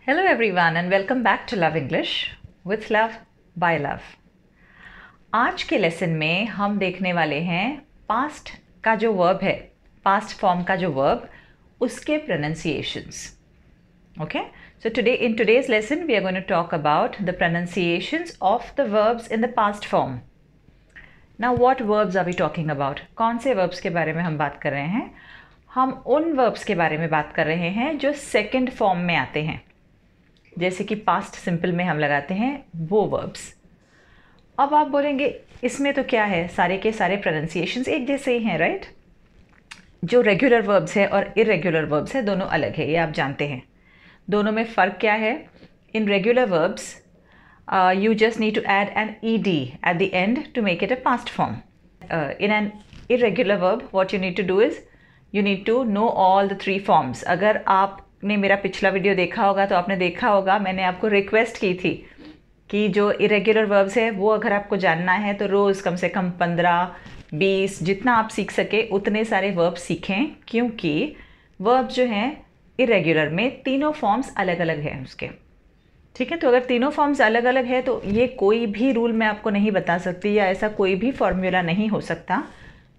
Hello everyone and welcome back to Love English with Love by Love। आज के lesson में हम देखने वाले हैं पास्ट का जो वर्ब है, पास्ट फॉर्म का जो वर्ब, उसके pronunciations. Okay, so in today's lesson we are going to talk about the pronunciations of the verbs in the past form. Now what verbs are we talking about? कौन से verbs के बारे में हम बात कर रहे हैं? हम उन verbs के बारे में बात कर रहे हैं जो सेकेंड फॉर्म में आते हैं, जैसे कि पास्ट सिंपल में हम लगाते हैं वो वर्ब्स। अब आप बोलेंगे इसमें तो क्या है, सारे के सारे प्रोनाउंसिएशंस एक जैसे ही हैं, राइट? जो रेगुलर वर्ब्स है और इरेगुलर वर्ब्स है दोनों अलग है, ये आप जानते हैं। दोनों में फ़र्क क्या है? In regular verbs you just need to add an ed at the end to make it a past form. In an irregular verb what you need to do is you need to know all the three forms. अगर आपने मेरा पिछला video देखा होगा तो आपने देखा होगा मैंने आपको रिक्वेस्ट की थी कि जो इरेगुलर वर्ब्स है वो अगर आपको जानना है तो रोज़ कम से कम 15-20 जितना आप सीख सके उतने सारे वर्ब सीखें, क्योंकि वर्ब जो हैं इरेगुलर में तीनों फॉर्म्स अलग अलग हैं उसके। ठीक है, तो अगर तीनों फॉर्म्स अलग अलग है तो ये कोई भी रूल मैं आपको नहीं बता सकती या ऐसा कोई भी फॉर्मूला नहीं हो सकता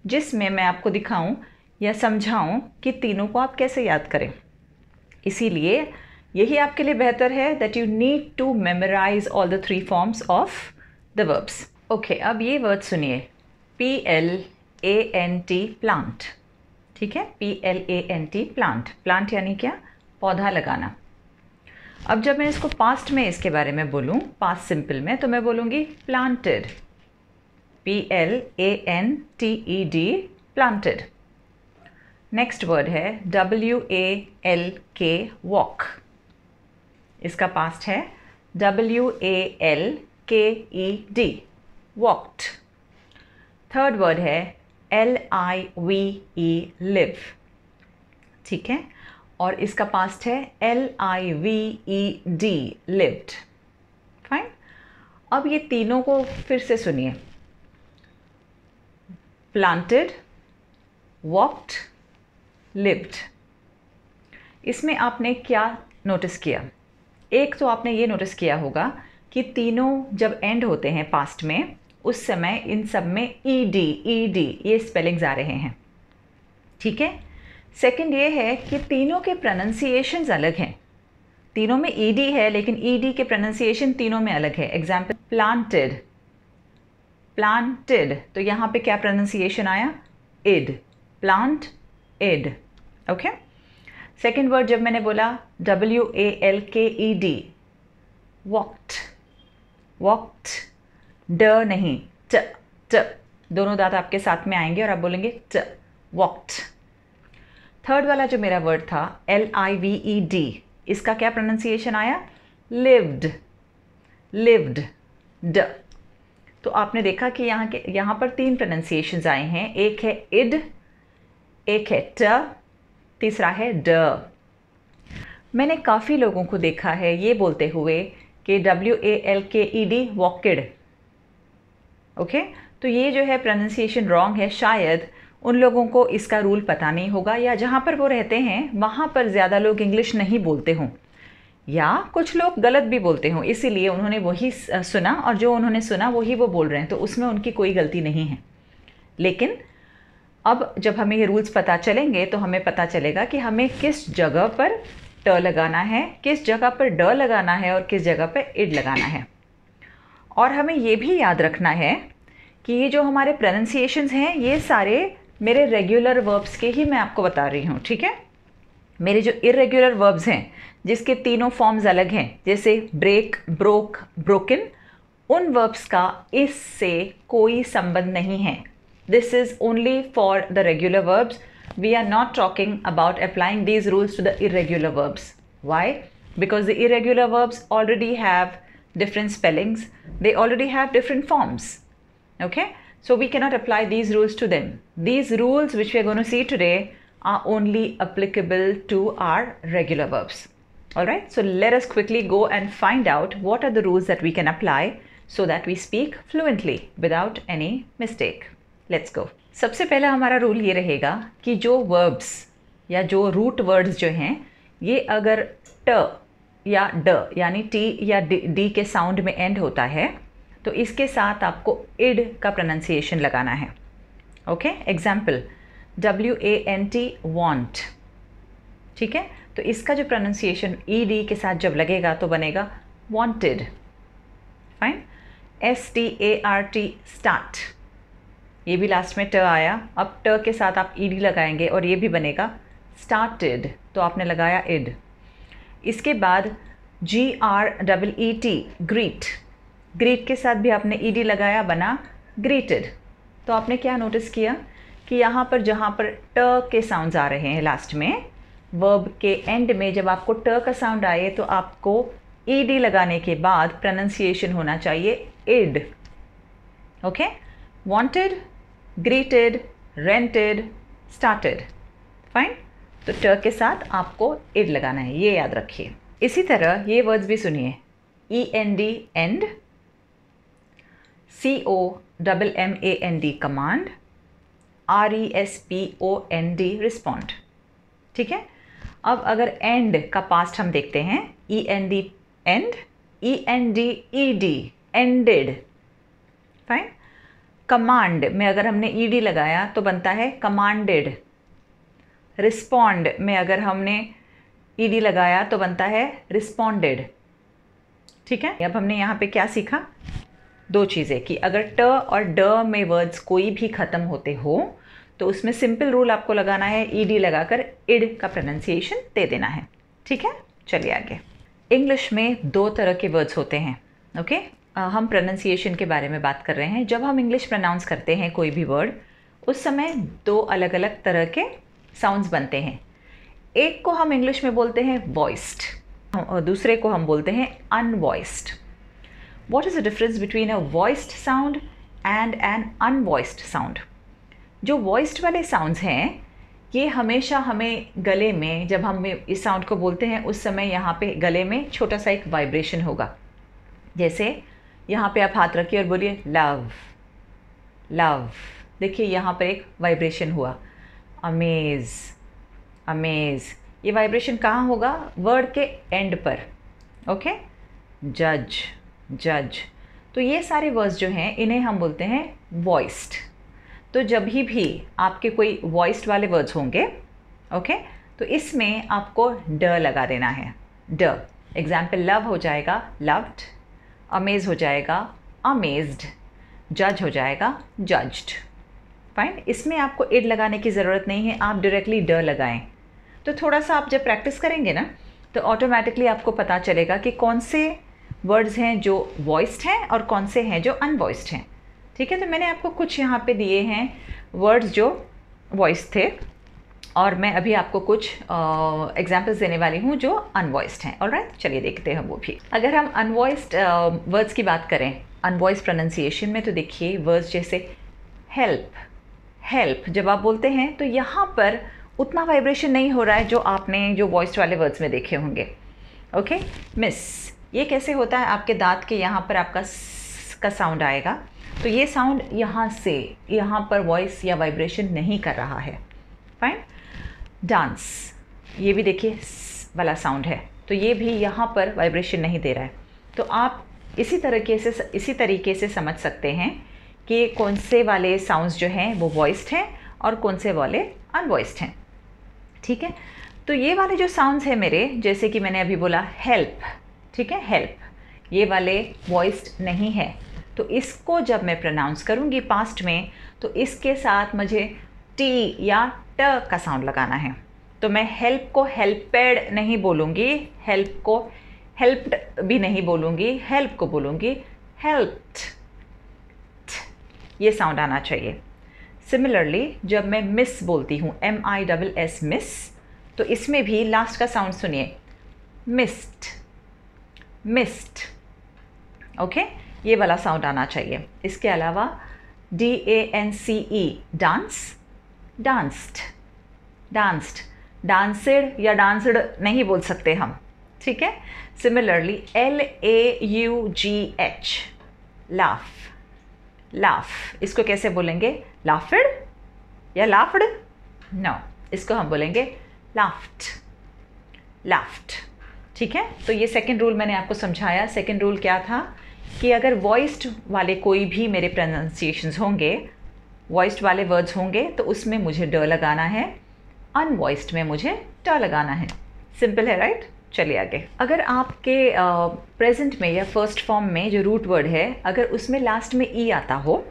जिसमें मैं आपको दिखाऊं या समझाऊं कि तीनों को आप कैसे याद करें। इसीलिए यही आपके लिए बेहतर है that you need to memorise all the three forms of the verbs. Okay, अब ये वर्ड सुनिए, PLANT प्लांट। ठीक है, PLANT प्लांट। प्लांट यानी क्या? पौधा लगाना। अब जब मैं इसको पास्ट में इसके बारे में बोलूँ, पास्ट सिंपल में, तो मैं बोलूँगी planted, PLANTED, planted. Next word है WALK, वॉक। इसका पास्ट है WALKED, वॉक्ड। थर्ड वर्ड है LIVE, लिव। ठीक है, और इसका पास्ट है LIVED, लिव्ड। फाइन। अब ये तीनों को फिर से सुनिए, प्लांटेड, वॉक्ड, लिव्ड। इसमें आपने क्या नोटिस किया? एक तो आपने ये नोटिस किया होगा कि तीनों जब एंड होते हैं पास्ट में उस समय इन सब में ED ये स्पेलिंग्स आ रहे हैं। ठीक है, सेकंड ये है कि तीनों के प्रोनाउंसिएशंस अलग हैं। तीनों में ED है लेकिन ED के प्रोनाउंसिएशन तीनों में अलग है। एग्जाम्पल, प्लांटेड, प्लांटेड, तो यहाँ पे क्या प्रोनाउंसिएशन आया? Id, plant id. Okay. Second word जब मैंने बोला WALKED, वॉक्ड, वॉक्ड, ड नहीं, ट, दोनों दांत आपके साथ में आएंगे और आप बोलेंगे ट, वॉक्ड। थर्ड वाला जो मेरा वर्ड था LIVED, इसका क्या प्रोनाउंसिएशन आया? लिव्ड, लिव्ड, ड। तो आपने देखा कि यहाँ पर तीन प्रोनाउंसिएशंस आए हैं, एक है इड, एक है ट, तीसरा है ड। मैंने काफ़ी लोगों को देखा है ये बोलते हुए कि WALKED, वॉकेड। ओके, तो ये जो है प्रोनाउंसिएशन रॉन्ग है। शायद उन लोगों को इसका रूल पता नहीं होगा, या जहाँ पर वो रहते हैं वहाँ पर ज़्यादा लोग इंग्लिश नहीं बोलते हों, या कुछ लोग गलत भी बोलते हों, इसीलिए उन्होंने वही सुना और जो उन्होंने सुना वही वो बोल रहे हैं, तो उसमें उनकी कोई गलती नहीं है। लेकिन अब जब हमें ये रूल्स पता चलेंगे तो हमें पता चलेगा कि हमें किस जगह पर ट लगाना है, किस जगह पर ड लगाना है और किस जगह पर इड लगाना है। और हमें ये भी याद रखना है कि ये जो हमारे प्रोनाउंसिएशंस हैं ये सारे मेरे रेगुलर वर्ब्स के ही मैं आपको बता रही हूँ। ठीक है, मेरे जो इरेगुलर वर्ब्स हैं जिसके तीनों फॉर्म्स अलग हैं, जैसे ब्रेक, ब्रोक, ब्रोकन, उन वर्ब्स का इससे कोई संबंध नहीं है। This is only for the regular verbs. We are not talking about applying these rules to the irregular verbs. Why? Because the irregular verbs already have different spellings, they already have different forms. Okay, so we cannot apply these rules to them. These rules which we are going to see today are only applicable to our regular verbs. All right, so let us quickly go and find out what are the rules that we can apply so that we speak fluently without any mistake. Let's go. सबसे पहला हमारा rule ये रहेगा कि जो verbs या जो root words जो हैं ये अगर ट या ड यानी टी या डी के साउंड में एंड होता है, तो इसके साथ आपको इड का प्रोनाउंसिएशन लगाना है। ओके, एग्जाम्पल WANT वांट, ठीक है, तो इसका जो प्रोनाउंसिएशन ED के साथ जब लगेगा तो बनेगा वांटेड। फाइन। START स्टार्ट, ये भी लास्ट में ट आया, अब ट के साथ आप ED लगाएंगे और ये भी बनेगा स्टार्टेड, तो आपने लगाया इड। इसके बाद GREET ग्रीट, ग्रीट के साथ भी आपने ED लगाया, बना ग्रीटेड। तो आपने क्या नोटिस किया कि यहाँ पर जहाँ पर ट के साउंड्स आ रहे हैं लास्ट में, वर्ब के एंड में जब आपको ट का साउंड आए तो आपको ED लगाने के बाद प्रोनाउंसिएशन होना चाहिए id. Okay, wanted, greeted, rented, started. Fine, तो ट के साथ आपको इड लगाना है, ये याद रखिए। इसी तरह ये वर्ड्स भी सुनिए, END and, COMMAND command, RESPOND respond. ठीक है, अब अगर एंड का पास्ट हम देखते हैं, END and, END ED ended. Fine. Command में अगर हमने ED लगाया तो बनता है कमांडेड। रिस्पॉन्ड में अगर हमने ED लगाया तो बनता है रिस्पॉन्डेड। ठीक है, अब हमने यहाँ पे क्या सीखा, दो चीज़ें, कि अगर ट और ड में वर्ड्स कोई भी ख़त्म होते हो तो उसमें सिंपल रूल आपको लगाना है, ED लगाकर इड का प्रोनाउंसिएशन दे देना है। ठीक है, चलिए आगे। इंग्लिश में दो तरह के वर्ड्स होते हैं। ओके, हम प्रोनाउंसिएशन के बारे में बात कर रहे हैं। जब हम इंग्लिश प्रोनाउंस करते हैं कोई भी वर्ड, उस समय दो अलग अलग तरह के साउंड्स बनते हैं। एक को हम इंग्लिश में बोलते हैं वॉइस्ड और दूसरे को हम बोलते हैं अनवॉइस्ड। What is the difference between a voiced sound and an unvoiced sound? जो voiced वाले साउंड्स हैं ये हमेशा हमें गले में, जब हम इस साउंड को बोलते हैं उस समय यहाँ पे गले में छोटा सा एक वाइब्रेशन होगा। जैसे यहाँ पे आप हाथ रखिए और बोलिए लव लव, देखिए यहाँ पर एक वाइब्रेशन हुआ। अमेज अमेज, ये वाइब्रेशन कहाँ होगा, वर्ड के एंड पर। ओके, जज जज, तो ये सारे वर्ड्स जो हैं इन्हें हम बोलते हैं वॉइस्ड। तो जब भी आपके कोई वॉइस्ड वाले वर्ड्स होंगे, ओके, तो इसमें आपको ड लगा देना है, ड। एग्जाम्पल लव हो जाएगा लव्ड, अमेज हो जाएगा अमेज्ड, जज हो जाएगा जज्ड। फाइन, इसमें आपको इड लगाने की ज़रूरत नहीं है, आप डायरेक्टली ड लगाएं। तो थोड़ा सा आप जब प्रैक्टिस करेंगे ना तो ऑटोमेटिकली आपको पता चलेगा कि कौन से वर्ड्स हैं जो वॉइस्ड हैं और कौन से हैं जो अनवॉइस्ड हैं। ठीक है, तो मैंने आपको कुछ यहाँ पे दिए हैं वर्ड्स जो वॉइस्ड थे और मैं अभी आपको कुछ एग्जांपल्स देने वाली हूँ जो अनवॉइस्ड हैं। ऑलराइट, चलिए देखते हैं वो भी। अगर हम अनवॉइस्ड वर्ड्स की बात करें अनवॉइस्ड प्रोनाउंसिएशन में, तो देखिए वर्ड्स जैसे हेल्प, हेल्प जब आप बोलते हैं तो यहाँ पर उतना वाइब्रेशन नहीं हो रहा है जो आपने जो वॉइस्ड वाले वर्ड्स में देखे होंगे। ओके, मिस, ये कैसे होता है, आपके दांत के यहाँ पर आपका का साउंड आएगा, तो ये साउंड यहाँ से यहाँ पर वॉइस या वाइब्रेशन नहीं कर रहा है। फाइन। डांस, ये भी देखिए वाला साउंड है, तो ये भी यहाँ पर वाइब्रेशन नहीं दे रहा है। तो आप इसी तरीके से समझ सकते हैं कि कौन से वाले साउंड्स जो हैं वो वॉइस्ड हैं और कौन से वाले अनवॉइस्ड हैं। ठीक है, तो ये वाले जो साउंड्स हैं मेरे, जैसे कि मैंने अभी बोला हेल्प, ठीक है, हेल्प, ये वाले वॉइस्ड नहीं है, तो इसको जब मैं प्रोनाउंस करूँगी पास्ट में तो इसके साथ मुझे टी या ट का साउंड लगाना है। तो मैं हेल्प को हेल्पेड नहीं बोलूँगी, हेल्प को हेल्प्ड भी नहीं बोलूँगी, हेल्प को बोलूँगी हेल्प्ड, ये साउंड आना चाहिए। सिमिलरली जब मैं मिस बोलती हूँ MISS मिस, तो इसमें भी लास्ट का साउंड सुनिए, मिस्ड मिस्ड। ओके, ये वाला साउंड आना चाहिए। इसके अलावा DANCE डांस, डांस्ड, डांस्ड, डांसड या डांसड नहीं बोल सकते हम। ठीक है, सिमिलरली LAUGH लाफ, लाफ, इसको कैसे बोलेंगे, लाफड या लाफड, नो, इसको हम बोलेंगे लाफ्ट, लाफ्ट। ठीक है, तो ये सेकंड रूल मैंने आपको समझाया। सेकंड रूल क्या था कि अगर वॉइस्ड वाले कोई भी मेरे प्रोनाउंसिएशंस होंगे, वॉइस्ड वाले वर्ड्स होंगे, तो उसमें मुझे ड लगाना है, अनवॉइस्ड में मुझे ट लगाना है। सिंपल है, राइट? चलिए आगे। अगर आपके प्रेजेंट में या फर्स्ट फॉर्म में जो रूट वर्ड है, अगर उसमें लास्ट में ई आता हो,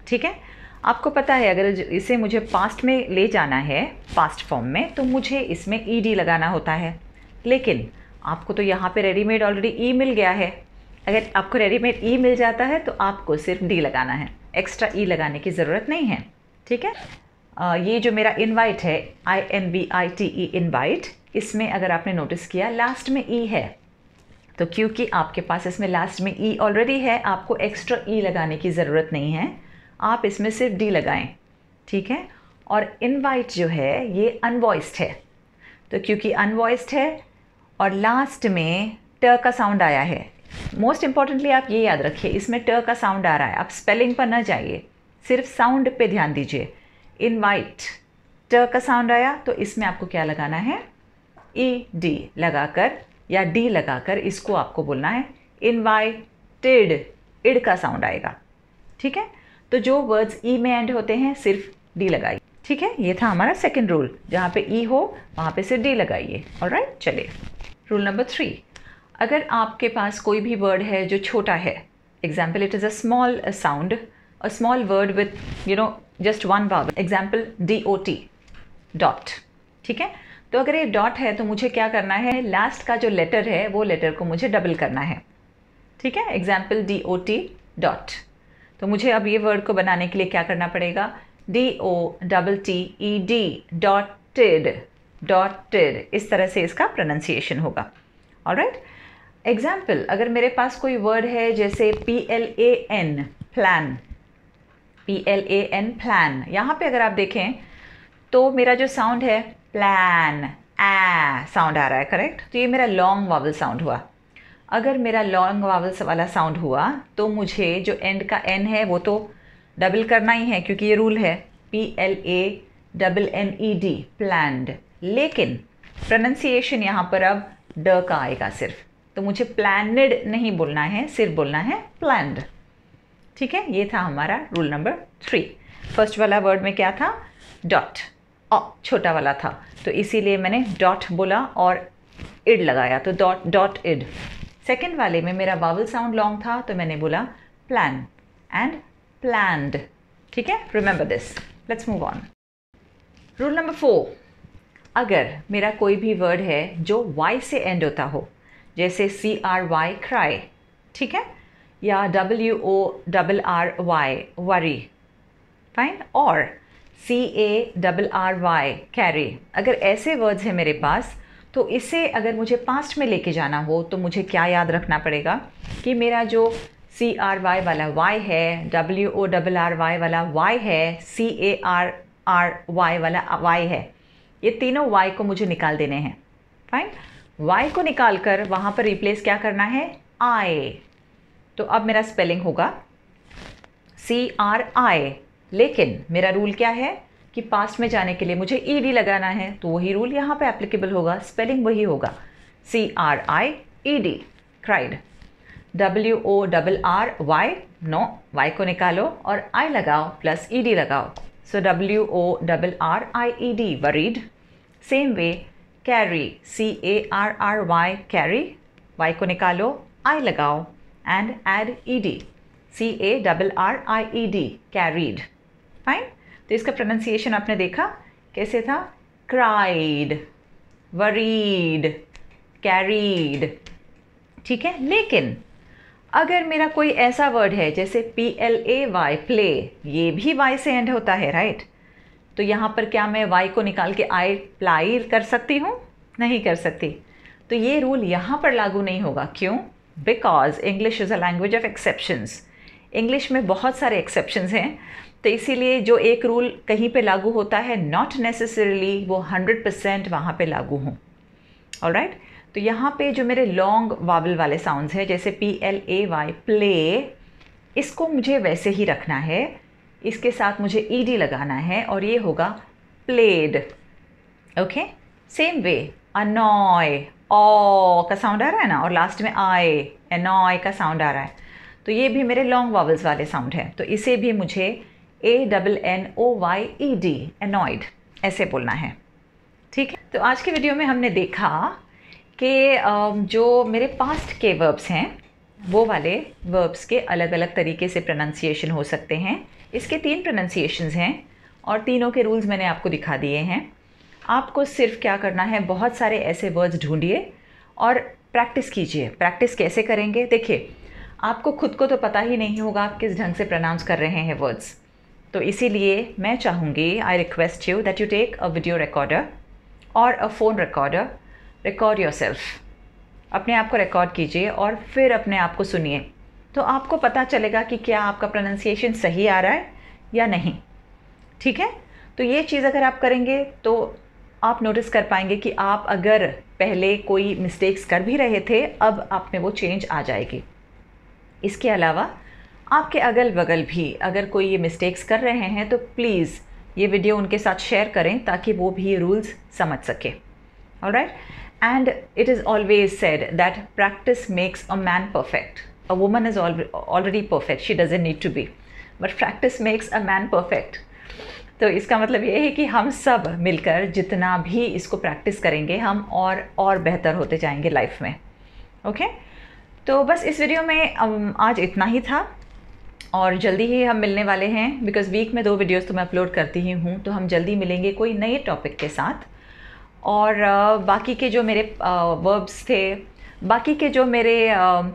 ठीक है, आपको पता है अगर इसे मुझे पास्ट में ले जाना है, पास्ट फॉर्म में, तो मुझे इसमें ई डी लगाना होता है। लेकिन आपको तो यहाँ पे रेडीमेड ऑलरेडी ई मिल गया है। अगर आपको रेडीमेड ई मिल जाता है तो आपको सिर्फ डी लगाना है, एक्स्ट्रा ई लगाने की ज़रूरत नहीं है, ठीक है। ये जो मेरा इनवाइट है, INVITE इनवाइट, इसमें अगर आपने नोटिस किया लास्ट में ई है, तो क्योंकि आपके पास इसमें लास्ट में ई ऑलरेडी है, आपको एक्स्ट्रा ई लगाने की ज़रूरत नहीं है, आप इसमें सिर्फ डी लगाएं, ठीक है। और इनवाइट जो है ये अनवॉइस्ड है, तो क्योंकि अनवॉइस्ड है और लास्ट में ट का साउंड आया है, मोस्ट इम्पॉर्टेंटली आप ये याद रखिए, इसमें ट का साउंड आ रहा है, आप स्पेलिंग पर ना जाइए, सिर्फ साउंड पे ध्यान दीजिए। इनवाइट, ट का साउंड आया तो इसमें आपको क्या लगाना है, ई डी लगाकर या डी लगाकर इसको आपको बोलना है इनवाइटेड, इड का साउंड आएगा, ठीक है। तो जो वर्ड्स ई में एंड होते हैं सिर्फ डी लगाइए, ठीक है। ये था हमारा सेकंड रूल, जहाँ पे ई हो वहाँ पे सिर्फ डी लगाइए। ऑलराइट, चलिए रूल नंबर 3। अगर आपके पास कोई भी वर्ड है जो छोटा है, example it is a small sound, a small word with just one vowel, example DOT, dot, ठीक है। तो अगर ये डॉट है तो मुझे क्या करना है, लास्ट का जो लेटर है वो लेटर को मुझे डबल करना है, ठीक है। एग्जाम्पल DOT डॉट, तो मुझे अब ये वर्ड को बनाने के लिए क्या करना पड़ेगा, DOTTED डॉटेड, डॉटेड, इस तरह से इसका प्रोनाउंसिएशन होगा। ऑलराइट, एग्जाम्पल अगर मेरे पास कोई वर्ड है जैसे PLAN, प्लान, PLAN प्लान, यहाँ पे अगर आप देखें तो मेरा जो साउंड है प्लान, साउंड आ रहा है, करेक्ट। तो ये मेरा लॉन्ग वावल साउंड हुआ। अगर मेरा लॉन्ग वावल्स वाला साउंड हुआ तो मुझे जो एंड का एन है वो तो डबल करना ही है, क्योंकि ये रूल है, PLANNED, प्लैंड। लेकिन प्रोनाउंसिएशन यहाँ पर अब ड का आएगा सिर्फ, तो मुझे प्लैनेड नहीं बोलना है, सिर्फ बोलना है प्लैंड, ठीक है। ये था हमारा रूल नंबर 3। फर्स्ट वाला वर्ड में क्या था, डॉट, छोटा वाला था, तो इसीलिए मैंने डॉट बोला और इड लगाया, तो डॉट डॉट इड। सेकेंड वाले में मेरा वावल साउंड लॉन्ग था, तो मैंने बोला प्लान एंड प्लैंड, ठीक है। Remember this, let's move on. Rule number 4, अगर मेरा कोई भी वर्ड है जो वाई से एंड होता हो, जैसे CRY क्राई, ठीक है, या WORRY वरी, फाइन, और CARRY कैरी, अगर ऐसे वर्ड्स हैं मेरे पास, तो इसे अगर मुझे पास्ट में लेके जाना हो तो मुझे क्या याद रखना पड़ेगा कि मेरा जो CRY वाला Y है, WORRY वाला Y है, CARRY वाला Y है, ये तीनों Y को मुझे निकाल देने हैं, फाइन। Y को निकाल कर वहाँ पर रिप्लेस क्या करना है, I, तो अब मेरा स्पेलिंग होगा CRI, लेकिन मेरा रूल क्या है कि पास्ट में जाने के लिए मुझे ED लगाना है, तो वही रूल यहाँ पे एप्लीकेबल होगा, स्पेलिंग वही होगा, CRIED, cried. WORRY, no, Y को निकालो और I लगाओ प्लस ED लगाओ, so WORRIED, worried. Same way carry, CARRY carry, Y को निकालो, I लगाओ and ed ED, CARRIED carried, fine. तो इसका प्रोनाउंसिएशन आपने देखा कैसे था, क्राइड, वरीड, कैरीड, ठीक है। लेकिन अगर मेरा कोई ऐसा वर्ड है जैसे PLAY, प्ले, ये भी Y से एंड होता है, राइट, तो यहाँ पर क्या मैं Y को निकाल के I प्लाई कर सकती हूँ, नहीं कर सकती। तो ये रूल यहाँ पर लागू नहीं होगा, क्यों, because English is a language of exceptions, English में बहुत सारे एक्सेप्शंस हैं, तो इसीलिए जो एक रूल कहीं पे लागू होता है, नॉट नेसेसरीली वो 100% वहाँ पे लागू हों। ऑलराइट, तो यहाँ पे जो मेरे लॉन्ग वावल वाले साउंड्स हैं जैसे PLAY, प्ले, इसको मुझे वैसे ही रखना है, इसके साथ मुझे ED लगाना है और ये होगा played, okay. Same way annoy, ओ का साउंड आ रहा है ना, और लास्ट में आए, एनॉय का साउंड आ रहा है, तो ये भी मेरे लॉन्ग वॉवल्स वाले साउंड है, तो इसे भी मुझे ANNOYED, एनॉयड ऐसे बोलना है। ठीक है, तो आज के वीडियो में हमने देखा कि जो मेरे पास्ट के वर्ब्स हैं वो वाले वर्ब्स के अलग अलग तरीके से प्रोनाउंसिएशन हो सकते हैं। इसके 3 प्रोनाउंसिएशंस हैं और तीनों के रूल्स मैंने आपको दिखा दिए हैं। आपको सिर्फ क्या करना है, बहुत सारे ऐसे वर्ड्स ढूंढिए और प्रैक्टिस कीजिए। प्रैक्टिस कैसे करेंगे, देखिए आपको खुद को तो पता ही नहीं होगा आप किस ढंग से प्रोनाउंस कर रहे हैं वर्ड्स, तो इसीलिए मैं चाहूँगी, I request you that you take a video recorder और a phone recorder, record yourself, अपने आप को रिकॉर्ड कीजिए और फिर अपने आप को सुनिए, तो आपको पता चलेगा कि क्या आपका प्रोनाउंसिएशन सही आ रहा है या नहीं। ठीक है, तो ये चीज़ अगर आप करेंगे तो आप नोटिस कर पाएंगे कि आप अगर पहले कोई मिस्टेक्स कर भी रहे थे, अब आप में वो चेंज आ जाएगी। इसके अलावा आपके अगल बगल भी अगर कोई ये मिस्टेक्स कर रहे हैं तो प्लीज़ ये वीडियो उनके साथ शेयर करें ताकि वो भी ये रूल्स समझ सके। Alright, and it is always said that practice makes a man perfect, a woman is already perfect, she doesn't need to be, but practice makes a man perfect. तो इसका मतलब ये है कि हम सब मिलकर जितना भी इसको प्रैक्टिस करेंगे हम और बेहतर होते जाएंगे लाइफ में। ओके, तो बस इस वीडियो में आज इतना ही था और जल्दी ही हम मिलने वाले हैं, बिकॉज़ वीक में 2 वीडियोस तो मैं अपलोड करती ही हूँ, तो हम जल्दी मिलेंगे कोई नए टॉपिक के साथ। और बाकी के जो मेरे वर्ब्स थे, बाकी के जो मेरे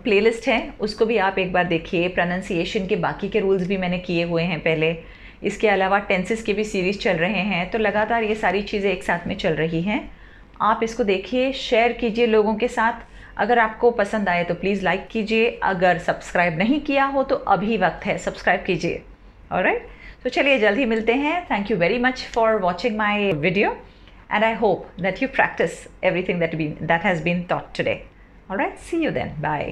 प्लेलिस्ट हैं उसको भी आप एक बार देखिए। प्रोनाउंसिएशन के बाकी के रूल्स भी मैंने किए हुए हैं पहले, इसके अलावा टेंसेस की भी सीरीज़ चल रहे हैं, तो लगातार ये सारी चीज़ें एक साथ में चल रही हैं। आप इसको देखिए, शेयर कीजिए लोगों के साथ। अगर आपको पसंद आए तो प्लीज़ लाइक कीजिए, अगर सब्सक्राइब नहीं किया हो तो अभी वक्त है, सब्सक्राइब कीजिए। ऑलराइट, तो चलिए जल्द ही मिलते हैं। Thank you very much for watching my video and I hope that you practice everything that has been taught today. All right, see you then. Bye.